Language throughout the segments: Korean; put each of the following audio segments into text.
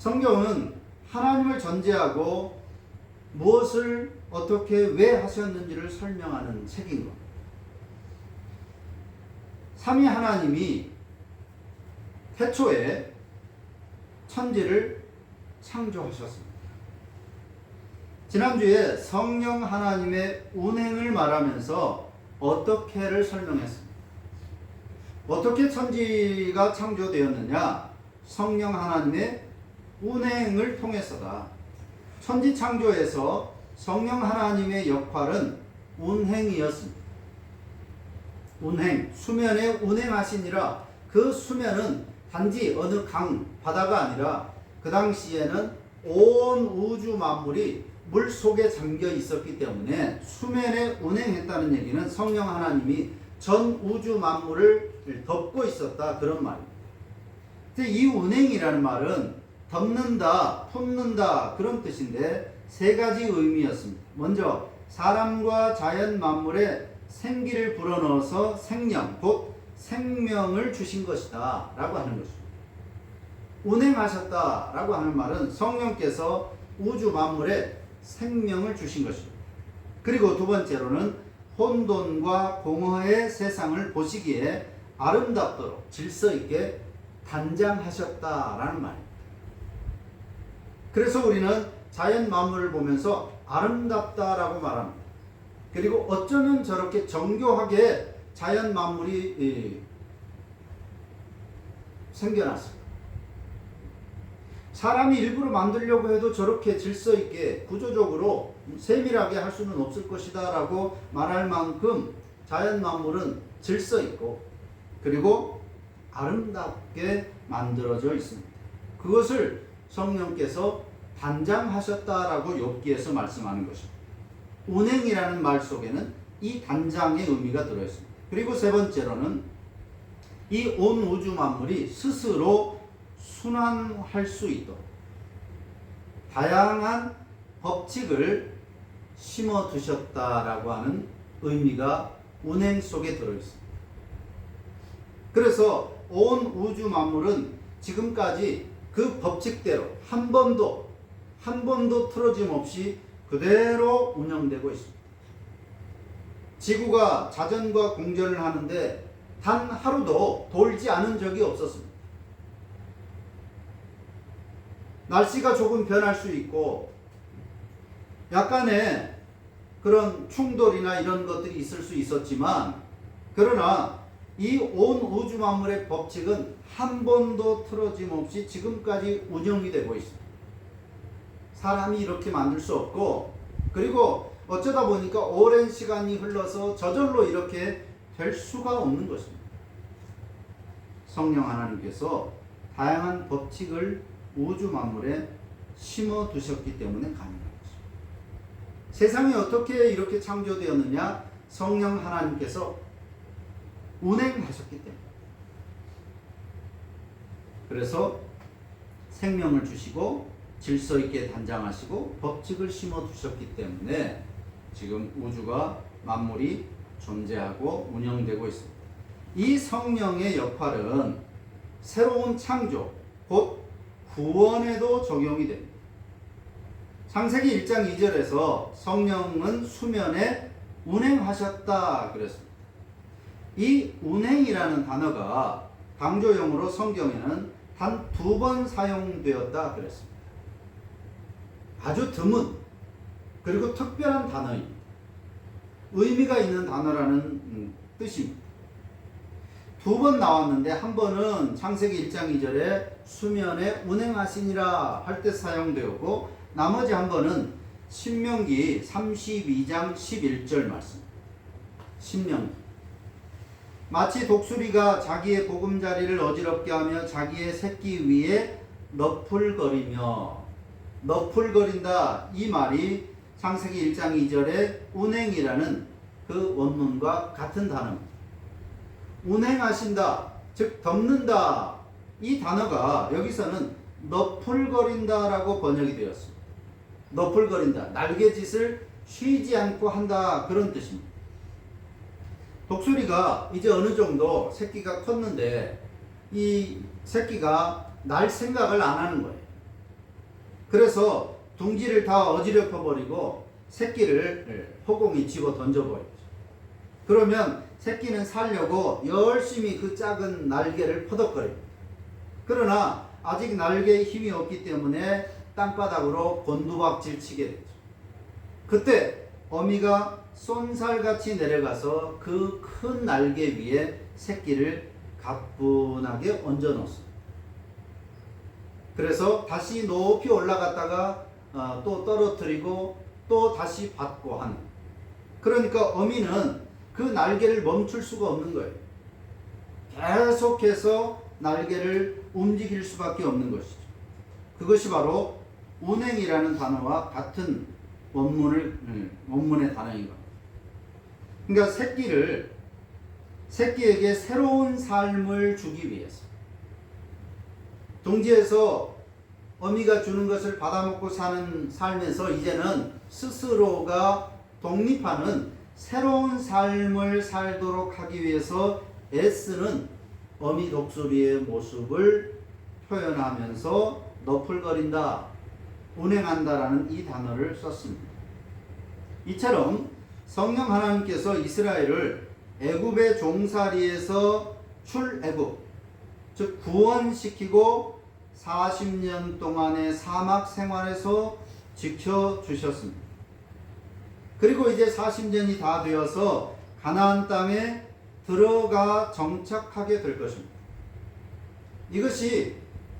성경은 하나님을 전제하고 무엇을 어떻게 왜 하셨는지를 설명하는 책인 겁니다. 삼위 하나님이 태초에 천지를 창조하셨습니다. 지난주에 성령 하나님의 운행을 말하면서 어떻게를 설명했습니다. 어떻게 천지가 창조되었느냐? 성령 하나님의 운행을 통해서다. 천지 창조에서 성령 하나님의 역할은 운행이었습니다. 운행, 수면에 운행하시니라. 그 수면은 단지 어느 강, 바다가 아니라 그 당시에는 온 우주 만물이 물 속에 잠겨 있었기 때문에 수면에 운행했다는 얘기는 성령 하나님이 전 우주 만물을 덮고 있었다, 그런 말입니다. 이 운행이라는 말은 덮는다, 품는다, 그런 뜻인데 세 가지 의미였습니다. 먼저 사람과 자연 만물에 생기를 불어넣어서 생명, 곧 생명을 주신 것이다 라고 하는 것입니다. 운행하셨다 라고 하는 말은 성령께서 우주 만물에 생명을 주신 것입니다. 그리고 두 번째로는 혼돈과 공허의 세상을 보시기에 아름답도록 질서 있게 단장하셨다라는 말입니다. 그래서 우리는 자연 만물을 보면서 아름답다라고 말합니다. 그리고 어쩌면 저렇게 정교하게 자연 만물이 생겨났을까? 사람이 일부러 만들려고 해도 저렇게 질서 있게 구조적으로 세밀하게 할 수는 없을 것이다 라고 말할 만큼 자연 만물은 질서 있고 그리고 아름답게 만들어져 있습니다. 그것을 성령께서 단장하셨다라고 욥기에서 말씀하는 것입니다. 운행이라는 말 속에는 이 단장의 의미가 들어있습니다. 그리고 세 번째로는 이 온 우주 만물이 스스로 순환할 수 있도록 다양한 법칙을 심어 두셨다라고 하는 의미가 운행 속에 들어있습니다. 그래서 온 우주 만물은 지금까지 그 법칙대로 한 번도 틀어짐 없이 그대로 운영되고 있습니다. 지구가 자전과 공전을 하는데 단 하루도 돌지 않은 적이 없었습니다. 날씨가 조금 변할 수 있고 약간의 그런 충돌이나 이런 것들이 있을 수 있었지만 그러나 이 온 우주 만물의 법칙은 한 번도 틀어짐 없이 지금까지 운영이 되고 있습니다. 사람이 이렇게 만들 수 없고 그리고 어쩌다 보니까 오랜 시간이 흘러서 저절로 이렇게 될 수가 없는 것입니다. 성령 하나님께서 다양한 법칙을 우주 만물에 심어 두셨기 때문에 가능한 것입니다. 세상이 어떻게 이렇게 창조되었느냐? 성령 하나님께서 운행하셨기 때문에. 그래서 생명을 주시고 질서 있게 단장하시고 법칙을 심어 두셨기 때문에 지금 우주가 만물이 존재하고 운영되고 있습니다. 이 성령의 역할은 새로운 창조, 곧 구원에도 적용이 됩니다. 창세기 1장 2절에서 성령은 수면에 운행하셨다 그랬습니다. 이 운행이라는 단어가 강조형으로 성경에는 단 2번 사용되었다 그랬습니다. 아주 드문 그리고 특별한 단어입니다. 의미가 있는 단어라는 뜻입니다. 2번 나왔는데 한 번은 창세기 1장 2절에 수면에 운행하시니라 할 때 사용되었고 나머지 한 번은 신명기 32장 11절 말씀. 신명기. 마치 독수리가 자기의 보금자리를 어지럽게 하며 자기의 새끼 위에 너풀거린다. 이 말이 창세기 1장 2절의 운행이라는 그 원문과 같은 단어입니다. 운행하신다, 즉 덮는다. 이 단어가 여기서는 너풀거린다라고 번역이 되었습니다. 너풀거린다, 날개짓을 쉬지 않고 한다, 그런 뜻입니다. 독수리가 이제 어느 정도 새끼가 컸는데 이 새끼가 날 생각을 안 하는 거예요. 그래서 둥지를 다 어지럽혀 버리고 새끼를 허공에 집어 던져버리죠. 그러면 새끼는 살려고 열심히 그 작은 날개를 퍼덕거립니다. 그러나 아직 날개에 힘이 없기 때문에 땅바닥으로 곤두박질 치게 되죠. 그때 어미가 쏜살같이 내려가서 그 큰 날개 위에 새끼를 가뿐하게 얹어 놓습니다. 그래서 다시 높이 올라갔다가 또 떨어뜨리고 또 다시 받고 하는. 그러니까 어미는 그 날개를 멈출 수가 없는 거예요. 계속해서 날개를 움직일 수밖에 없는 것이죠. 그것이 바로 운행이라는 단어와 같은 원문의 단어인 겁니다. 그러니까 새끼에게 새로운 삶을 주기 위해서 둥지에서 어미가 주는 것을 받아먹고 사는 삶에서 이제는 스스로가 독립하는 새로운 삶을 살도록 하기 위해서 애쓰는 어미 독수리의 모습을 표현하면서 너풀거린다, 운행한다라는 이 단어를 썼습니다. 이처럼 성령 하나님께서 이스라엘을 애굽의 종살이에서 출애굽, 즉 구원시키고 40년 동안의 사막 생활에서 지켜주셨습니다. 그리고 이제 40년이 다 되어서 가나안 땅에 들어가 정착하게 될 것입니다. 이것이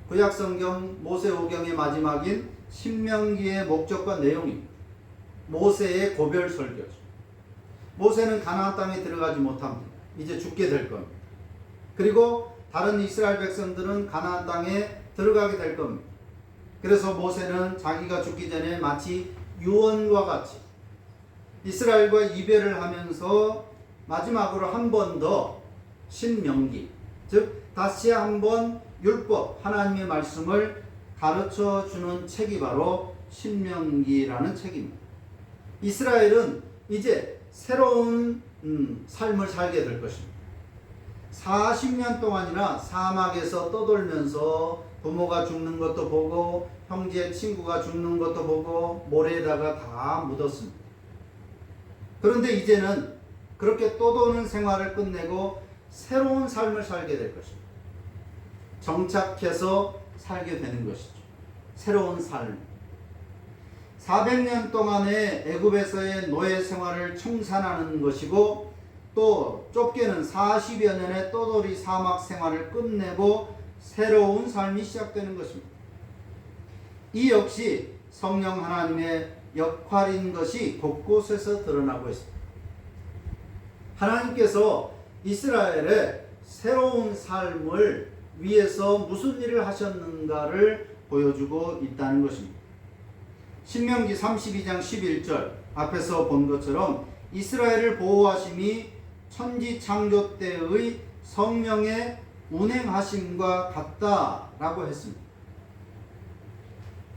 구약성경 모세오경의 마지막인 신명기의 목적과 내용입니다. 모세의 고별 설교죠. 모세는 가나안 땅에 들어가지 못합니다. 이제 죽게 될 겁니다. 그리고 다른 이스라엘 백성들은 가나안 땅에 들어가게 될 겁니다. 그래서 모세는 자기가 죽기 전에 마치 유언과 같이 이스라엘과 이별을 하면서 마지막으로 한 번 더 신명기, 즉 다시 한번 율법, 하나님의 말씀을 가르쳐 주는 책이 바로 신명기라는 책입니다. 이스라엘은 이제 새로운 삶을 살게 될 것입니다. 40년 동안이나 사막에서 떠돌면서 부모가 죽는 것도 보고 형제 친구가 죽는 것도 보고 모래에다가 다 묻었습니다. 그런데 이제는 그렇게 떠도는 생활을 끝내고 새로운 삶을 살게 될 것입니다. 정착해서 살게 되는 것이죠. 새로운 삶. 400년 동안의 애굽에서의 노예 생활을 청산하는 것이고 또 좁게는 40여 년의 떠돌이 사막 생활을 끝내고 새로운 삶이 시작되는 것입니다. 이 역시 성령 하나님의 역할인 것이 곳곳에서 드러나고 있습니다. 하나님께서 이스라엘의 새로운 삶을 위해서 무슨 일을 하셨는가를 보여주고 있다는 것입니다. 신명기 32장 11절 앞에서 본 것처럼 이스라엘을 보호하심이 천지 창조 때의 성령의 운행하심과 같다라고 했습니다.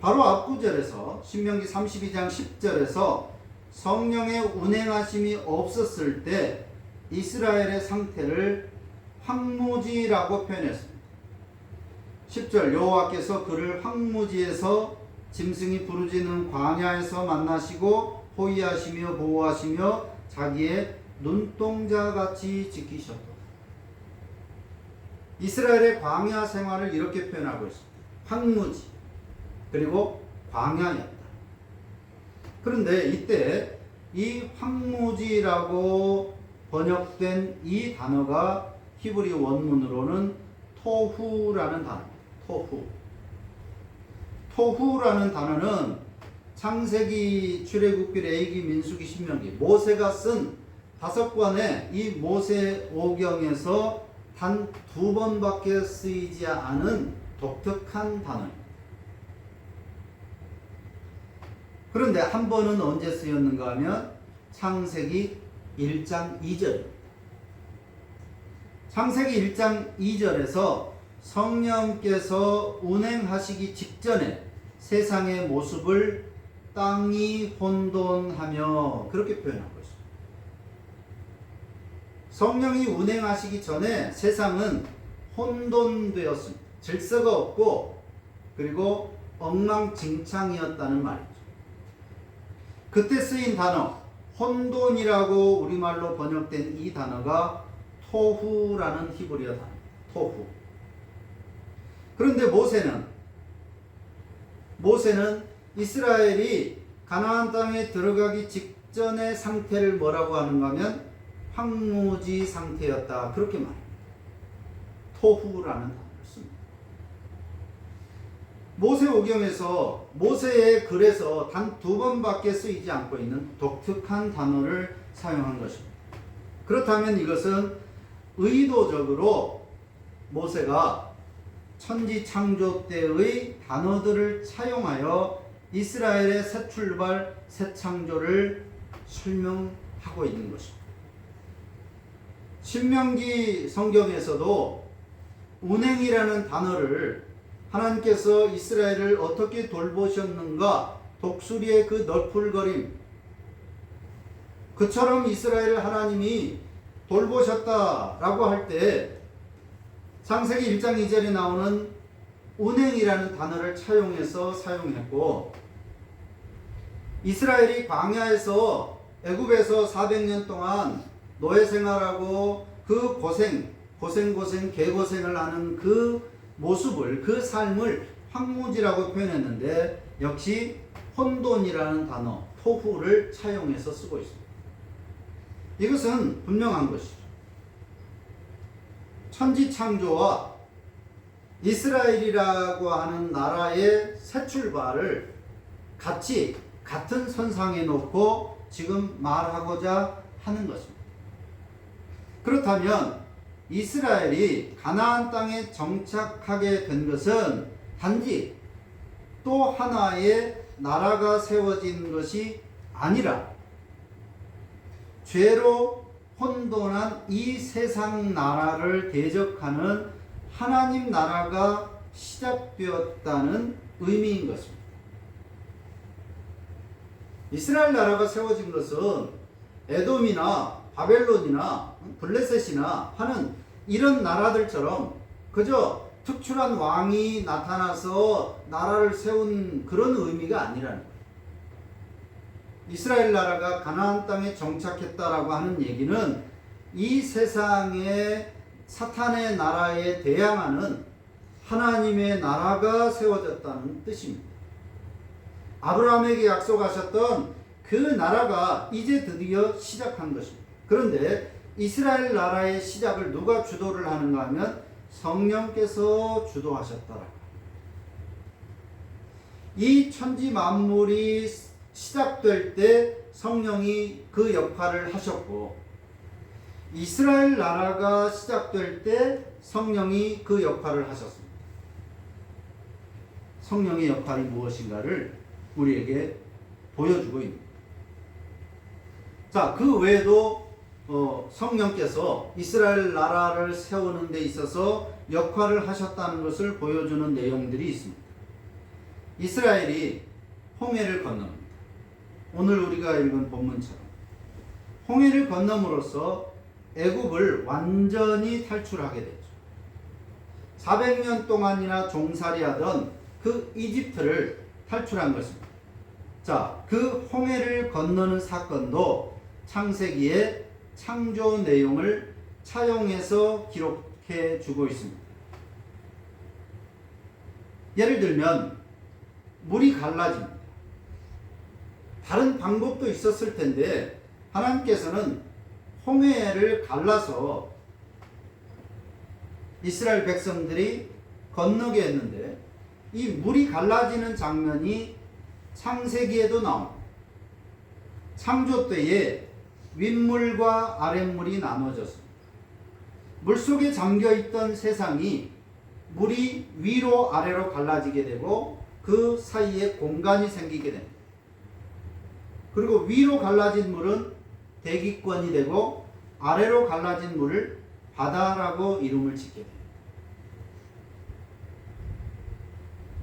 바로 앞 구절에서 신명기 32장 10절에서 성령의 운행하심이 없었을 때 이스라엘의 상태를 황무지라고 표현했습니다. 10절 여호와께서 그를 황무지에서 짐승이 부르짖는 광야에서 만나시고 호위하시며 보호하시며 자기의 눈동자같이 지키셨다. 이스라엘의 광야 생활을 이렇게 표현하고 있습니다. 황무지 그리고 광야였다. 그런데 이때 이 황무지라고 번역된 이 단어가 히브리 원문으로는 토후라는 단어입니다. 토후라는 단어는 창세기, 출애굽기, 레위기, 민수기, 신명기 모세가 쓴 5권의 이 모세오경에서 단 2번밖에 쓰이지 않은 독특한 단어입니다. 그런데 한 번은 언제 쓰였는가 하면 창세기 1장 2절입니다. 창세기 1장 2절에서 성령께서 운행하시기 직전에 세상의 모습을 땅이 혼돈하며 그렇게 표현하고 있습니다. 성령이 운행하시기 전에 세상은 혼돈되었습니다. 질서가 없고 그리고 엉망진창이었다는 말이죠. 그때 쓰인 단어 혼돈이라고 우리말로 번역된 이 단어가 토후라는 히브리어 단어, 토후. 그런데 모세는 이스라엘이 가나안 땅에 들어가기 직전의 상태를 뭐라고 하는가 하면 황무지 상태였다, 그렇게 말합니다. 토후라는 단어를 씁니다. 모세오경에서 모세의 글에서 단 2번밖에 쓰이지 않고 있는 독특한 단어를 사용한 것입니다. 그렇다면 이것은 의도적으로 모세가 천지 창조 때의 단어들을 차용하여 이스라엘의 새 출발, 새 창조를 설명하고 있는 것입니다. 신명기 성경에서도 운행이라는 단어를 하나님께서 이스라엘을 어떻게 돌보셨는가, 독수리의 그 너풀거림, 그처럼 이스라엘을 하나님이 돌보셨다라고 할 때 창세기 1장 2절에 나오는 운행이라는 단어를 차용해서 사용했고, 이스라엘이 광야에서 애굽에서 400년 동안 노예 생활하고 그 고생 개고생을 하는 그 모습을, 그 삶을 황무지라고 표현했는데 역시 혼돈이라는 단어 토후를 차용해서 쓰고 있습니다. 이것은 분명한 것이죠. 천지창조와 이스라엘이라고 하는 나라의 새 출발을 같은 선상에 놓고 지금 말하고자 하는 것입니다. 그렇다면 이스라엘이 가나안 땅에 정착하게 된 것은 단지 또 하나의 나라가 세워진 것이 아니라 죄로 혼돈한 이 세상 나라를 대적하는 하나님 나라가 시작되었다는 의미인 것입니다. 이스라엘 나라가 세워진 것은 에돔이나 바벨론이나 블레셋이나 하는 이런 나라들처럼 그저 특출한 왕이 나타나서 나라를 세운 그런 의미가 아니라는 거예요. 이스라엘 나라가 가나안 땅에 정착했다라고 하는 얘기는 이 세상의 사탄의 나라에 대항하는 하나님의 나라가 세워졌다는 뜻입니다. 아브라함에게 약속하셨던 그 나라가 이제 드디어 시작한 것입니다. 그런데 이스라엘 나라의 시작을 누가 주도를 하는가 하면 성령께서 주도하셨더라. 이 천지 만물이 시작될 때 성령이 그 역할을 하셨고, 이스라엘 나라가 시작될 때 성령이 그 역할을 하셨습니다. 성령의 역할이 무엇인가를 우리에게 보여주고 있습니다. 자, 그 외에도 성령께서 이스라엘 나라를 세우는 데 있어서 역할을 하셨다는 것을 보여주는 내용들이 있습니다. 이스라엘이 홍해를 건넙니다. 오늘 우리가 읽은 본문처럼 홍해를 건너므로써 애굽을 완전히 탈출하게 됐죠. 400년 동안이나 종살이하던 그 이집트를 탈출한 것입니다. 자, 그 홍해를 건너는 사건도 창세기의 창조 내용을 차용해서 기록해 주고 있습니다. 예를 들면 물이 갈라집니다. 다른 방법도 있었을 텐데 하나님께서는 홍해를 갈라서 이스라엘 백성들이 건너게 했는데, 이 물이 갈라지는 장면이 창세기에도 나옵니다. 창조 때에 윗물과 아랫물이 나눠졌습니다. 물속에 잠겨있던 세상이 물이 위로 아래로 갈라지게 되고 그 사이에 공간이 생기게 됩니다. 그리고 위로 갈라진 물은 대기권이 되고 아래로 갈라진 물을 바다라고 이름을 짓게 됩니다.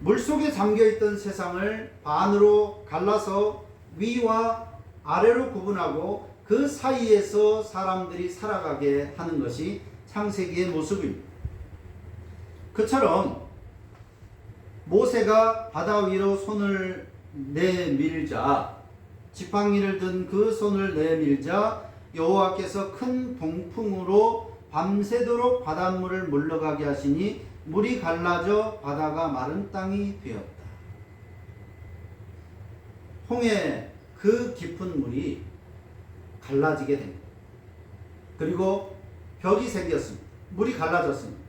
물속에 잠겨있던 세상을 반으로 갈라서 위와 아래로 구분하고 그 사이에서 사람들이 살아가게 하는 것이 창세기의 모습입니다. 그처럼 모세가 바다 위로 손을 내밀자, 지팡이를 든 그 손을 내밀자 여호와께서 큰 동풍으로 밤새도록 바닷물을 물러가게 하시니 물이 갈라져 바다가 마른 땅이 되었다. 홍해 그 깊은 물이 갈라지게 됩니다. 그리고 벽이 생겼습니다. 물이 갈라졌습니다.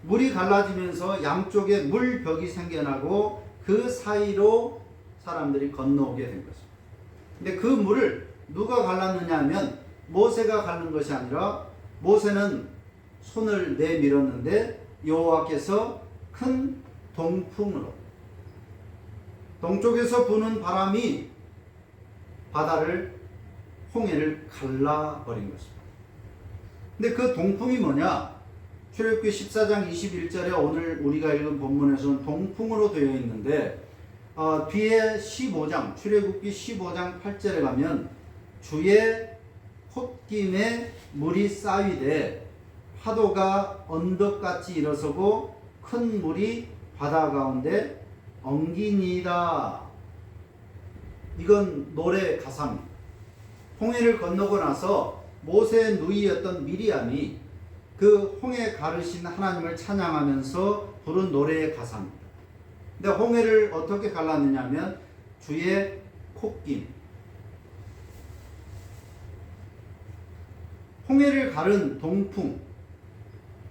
물이 갈라지면서 양쪽에 물벽이 생겨나고 그 사이로 사람들이 건너오게 된 것입니다. 근데 그 물을 누가 갈랐느냐 하면 모세가 갈른 것이 아니라 모세는 손을 내밀었는데 여호와께서 큰 동풍으로, 동쪽에서 부는 바람이 바다를, 홍해를 갈라버린 것입니다. 근데 그 동풍이 뭐냐? 출애굽기 14장 21절에 오늘 우리가 읽은 본문에서는 동풍으로 되어 있는데 뒤에 15장, 출애굽기 15장 8절에 가면 주의 콧김에 물이 쌓이되 파도가 언덕같이 일어서고 큰 물이 바다 가운데 엉기니이다. 이건 노래 가사입니다. 홍해를 건너고 나서 모세의 누이였던 미리암이 그 홍해 가르신 하나님을 찬양하면서 부른 노래의 가사입니다. 근데 홍해를 어떻게 갈랐느냐 하면 주의 콧김. 홍해를 가른 동풍.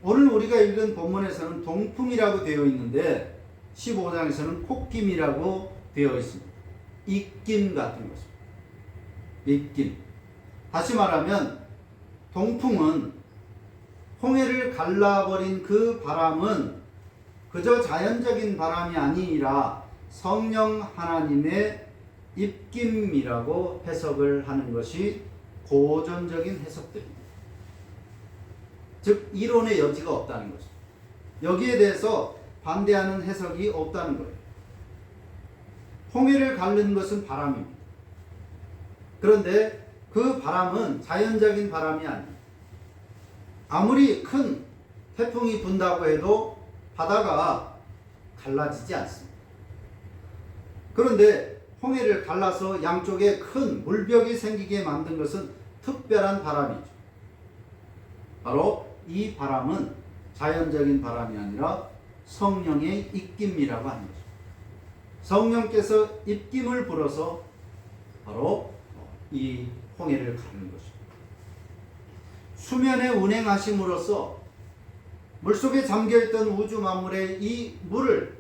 오늘 우리가 읽은 본문에서는 동풍이라고 되어 있는데 15장에서는 콧김이라고 되어 있습니다. 입김 같은 것입니다. 입김. 다시 말하면 동풍은, 홍해를 갈라버린 그 바람은 그저 자연적인 바람이 아니라 성령 하나님의 입김이라고 해석을 하는 것이 고전적인 해석들입니다. 즉 이론의 여지가 없다는 것입니다. 여기에 대해서 반대하는 해석이 없다는 거예요. 홍해를 가르는 것은 바람입니다. 그런데 그 바람은 자연적인 바람이 아닙니다. 아무리 큰 태풍이 분다고 해도 바다가 갈라지지 않습니다. 그런데 홍해를 갈라서 양쪽에 큰 물벽이 생기게 만든 것은 특별한 바람이죠. 바로 이 바람은 자연적인 바람이 아니라 성령의 입김이라고 하는 것입니다. 성령께서 입김을 불어서 바로 이 홍해를 가르는 것입니다. 수면에 운행하심으로써 물속에 잠겨있던 우주 만물의 이 물을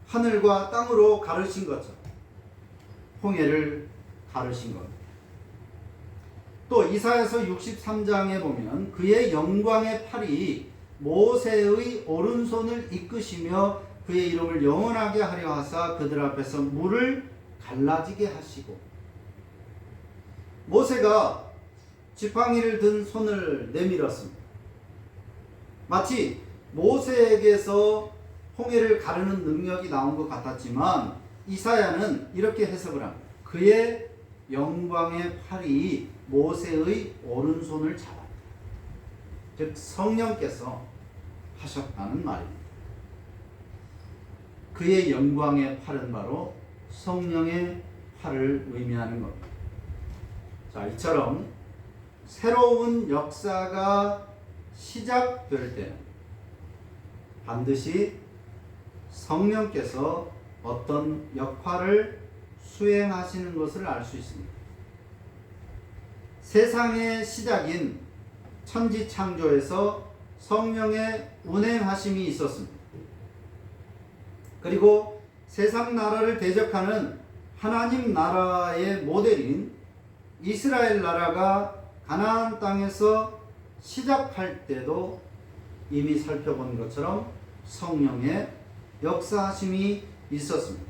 하늘과 땅으로 가르신 것처럼 홍해를 가르신 겁니다. 또 이사야서 63장에 보면 그의 영광의 팔이 모세의 오른손을 이끄시며 그의 이름을 영원하게 하려 하사 그들 앞에서 물을 갈라지게 하시고, 모세가 지팡이를 든 손을 내밀었습니다. 마치 모세에게서 홍해를 가르는 능력이 나온 것 같았지만 이사야는 이렇게 해석을 합니다. 그의 영광의 팔이 모세의 오른손을 잡았다. 즉 성령께서 하셨다는 말입니다. 그의 영광의 팔은 바로 성령의 팔을 의미하는 겁니다. 자, 이처럼 새로운 역사가 시작될 때는 반드시 성령께서 어떤 역할을 수행하시는 것을 알 수 있습니다. 세상의 시작인 천지창조에서 성령의 운행하심이 있었습니다. 그리고 세상 나라를 대적하는 하나님 나라의 모델인 이스라엘 나라가 가나안 땅에서 시작할 때도 이미 살펴본 것처럼 성령의 역사하심이 있었습니다.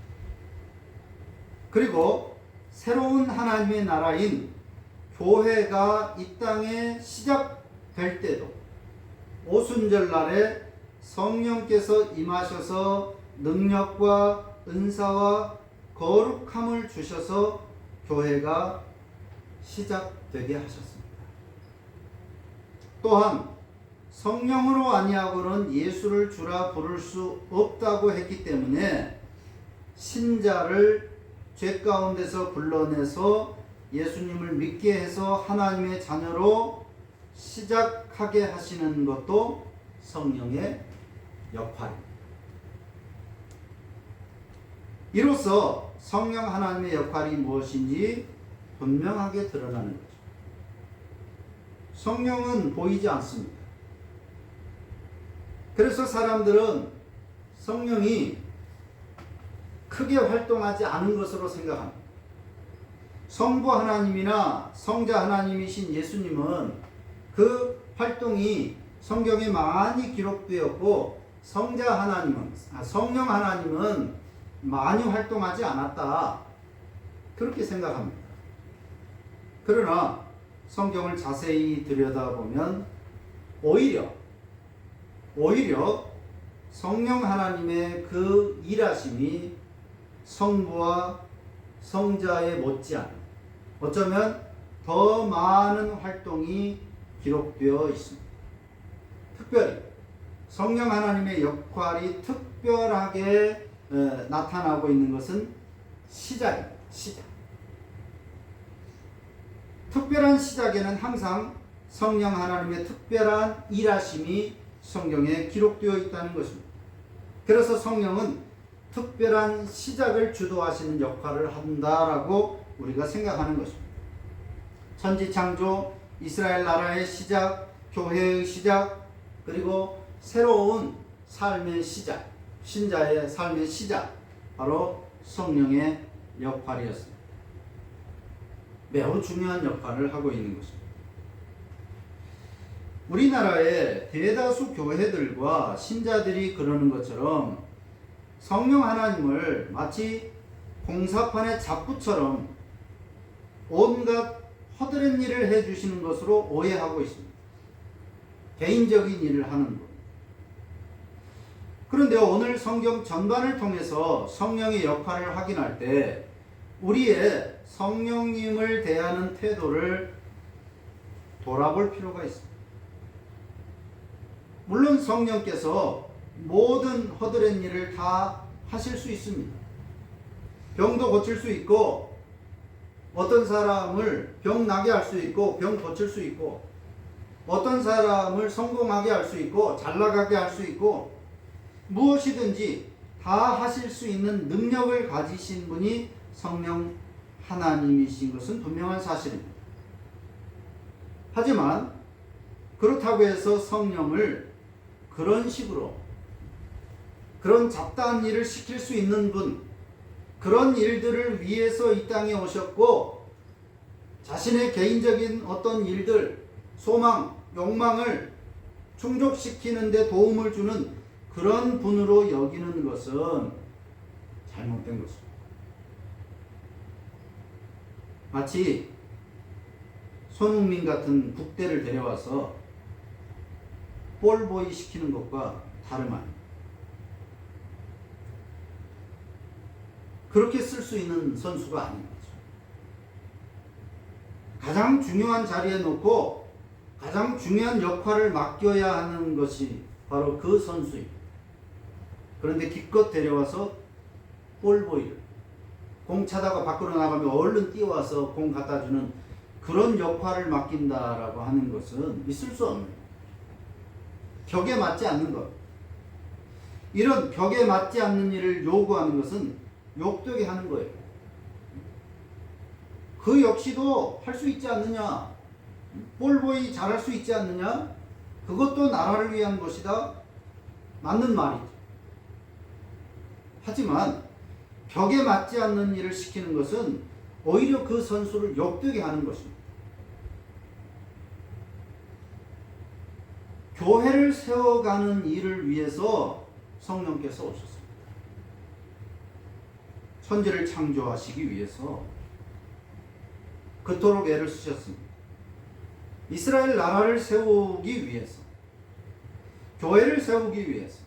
그리고 새로운 하나님의 나라인 교회가 이 땅에 시작될 때도 오순절날에 성령께서 임하셔서 능력과 은사와 거룩함을 주셔서 교회가 시작되게 하셨습니다. 또한 성령으로 아니하고는 예수를 주라 부를 수 없다고 했기 때문에 신자를 죄 가운데서 불러내서 예수님을 믿게 해서 하나님의 자녀로 시작하게 하시는 것도 성령의 역할입니다. 이로써 성령 하나님의 역할이 무엇인지 분명하게 드러나는 거죠. 성령은 보이지 않습니다. 그래서 사람들은 성령이 크게 활동하지 않은 것으로 생각합니다. 성부 하나님이나 성자 하나님이신 예수님은 그 활동이 성경에 많이 기록되었고 성령 하나님은 많이 활동하지 않았다. 그렇게 생각합니다. 그러나 성경을 자세히 들여다보면 오히려 성령 하나님의 그 일하심이 성부와 성자에 못지않은 어쩌면 더 많은 활동이 기록되어 있습니다. 특별히 성령 하나님의 역할이 특별하게 나타나고 있는 것은 시작입니다. 시작. 특별한 시작에는 항상 성령 하나님의 특별한 일하심이 성경에 기록되어 있다는 것입니다. 그래서 성령은 특별한 시작을 주도하시는 역할을 한다라고 우리가 생각하는 것입니다. 천지창조, 이스라엘 나라의 시작, 교회의 시작, 그리고 새로운 삶의 시작, 신자의 삶의 시작, 바로 성령의 역할이었습니다. 매우 중요한 역할을 하고 있는 것입니다. 우리나라의 대다수 교회들과 신자들이 그러는 것처럼 성령 하나님을 마치 공사판의 잡부처럼 온갖 허드렛 일을 해주시는 것으로 오해하고 있습니다. 개인적인 일을 하는 것. 그런데 오늘 성경 전반을 통해서 성령의 역할을 확인할 때 우리의 성령님을 대하는 태도를 돌아볼 필요가 있습니다. 물론 성령께서 모든 허드렛 일을 다 하실 수 있습니다. 병도 고칠 수 있고 어떤 사람을 병 나게 할 수 있고 병 고칠 수 있고 어떤 사람을 성공하게 할 수 있고 잘 나가게 할 수 있고 무엇이든지 다 하실 수 있는 능력을 가지신 분이 성령 하나님이신 것은 분명한 사실입니다. 하지만 그렇다고 해서 성령을 그런 식으로 그런 잡다한 일을 시킬 수 있는 분, 그런 일들을 위해서 이 땅에 오셨고 자신의 개인적인 어떤 일들, 소망, 욕망을 충족시키는 데 도움을 주는 그런 분으로 여기는 것은 잘못된 것입니다. 마치 손흥민 같은 국대를 데려와서 볼보이 시키는 것과 다름 아닙니다. 그렇게 쓸 수 있는 선수가 아닌 거죠. 가장 중요한 자리에 놓고 가장 중요한 역할을 맡겨야 하는 것이 바로 그 선수입니다. 그런데 기껏 데려와서 볼보이를 공 차다가 밖으로 나가면 얼른 뛰어와서 공 갖다 주는 그런 역할을 맡긴다라고 하는 것은 있을 수 없는 벽에 맞지 않는 것. 이런 벽에 맞지 않는 일을 요구하는 것은 욕되게 하는 거예요. 그 역시도 할 수 있지 않느냐? 볼보이 잘할 수 있지 않느냐? 그것도 나라를 위한 것이다. 맞는 말이죠. 하지만 벽에 맞지 않는 일을 시키는 것은 오히려 그 선수를 욕되게 하는 것입니다. 교회를 세워가는 일을 위해서 성령께서 오셨습니다. 천지를 창조하시기 위해서 그토록 애를 쓰셨습니다. 이스라엘 나라를 세우기 위해서, 교회를 세우기 위해서,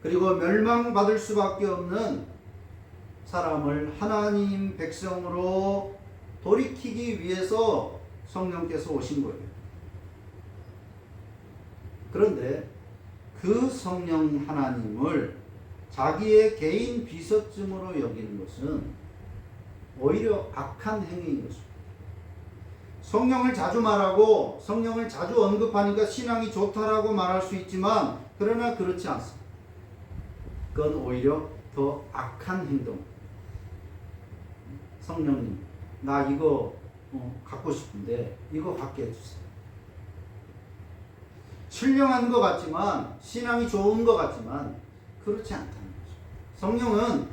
그리고 멸망받을 수밖에 없는 사람을 하나님 백성으로 돌이키기 위해서 성령께서 오신 거예요. 그런데 그 성령 하나님을 자기의 개인 비서쯤으로 여기는 것은 오히려 악한 행위인 것입니다. 성령을 자주 말하고 성령을 자주 언급하니까 신앙이 좋다라고 말할 수 있지만 그러나 그렇지 않습니다. 그건 오히려 더 악한 행동. 성령님, 나 이거 갖고 싶은데 이거 갖게 해주세요. 신령한 것 같지만 신앙이 좋은 것 같지만 그렇지 않다는 거죠. 성령은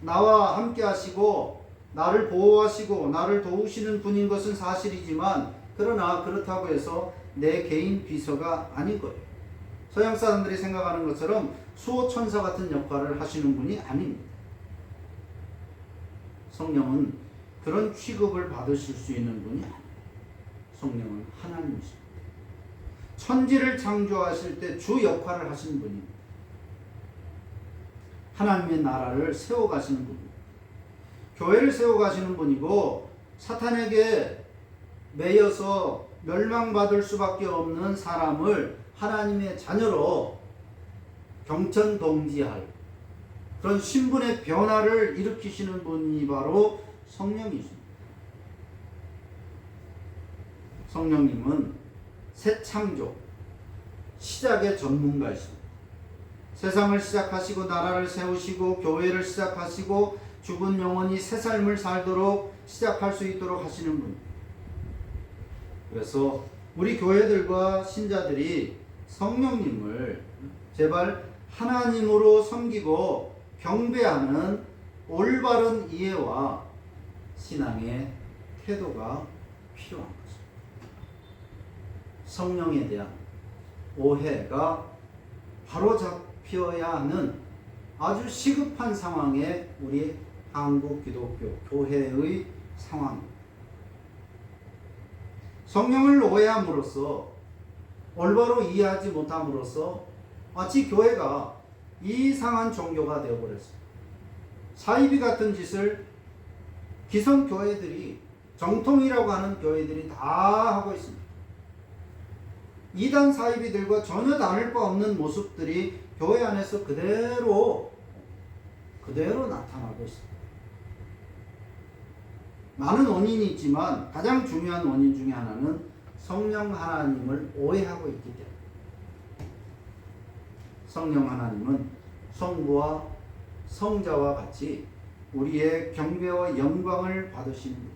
나와 함께 하시고 나를 보호하시고 나를 도우시는 분인 것은 사실이지만 그러나 그렇다고 해서 내 개인 비서가 아닌 거예요. 서양 사람들이 생각하는 것처럼 수호천사 같은 역할을 하시는 분이 아닙니다. 성령은 그런 취급을 받으실 수 있는 분이 아니에요. 성령은 하나님이십니다. 천지를 창조하실 때 주 역할을 하시는 분입니다. 하나님의 나라를 세워가시는 분입니다. 교회를 세워가시는 분이고 사탄에게 매여서 멸망받을 수밖에 없는 사람을 하나님의 자녀로 경천동지할 그런 신분의 변화를 일으키시는 분이 바로 성령이십니다. 성령님은 새 창조, 시작의 전문가이십니다. 세상을 시작하시고 나라를 세우시고 교회를 시작하시고 죽은 영혼이 새 삶을 살도록 시작할 수 있도록 하시는 분. 그래서 우리 교회들과 신자들이 성령님을 제발 하나님으로 섬기고 경배하는 올바른 이해와 신앙의 태도가 필요한 것입니다. 성령에 대한 오해가 바로잡혀야 하는 아주 시급한 상황에 우리 한국 기독교 교회의 상황입니다. 성령을 오해함으로써 올바로 이해하지 못함으로써 마치 교회가 이상한 종교가 되어버렸습니다. 사이비 같은 짓을 기성교회들이 정통이라고 하는 교회들이 다 하고 있습니다. 이단 사이비들과 전혀 다를 바 없는 모습들이 교회 안에서 그대로 나타나고 있습니다. 많은 원인이 있지만 가장 중요한 원인 중에 하나는 성령 하나님을 오해하고 있기 때문에. 성령 하나님은 성부와 성자와 같이 우리의 경배와 영광을 받으신 분.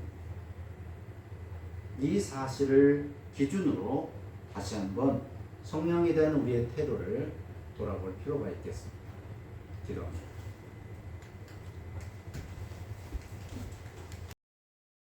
이 사실을 기준으로 다시 한번 성령에 대한 우리의 태도를 돌아볼 필요가 있겠습니다. 기도합니다.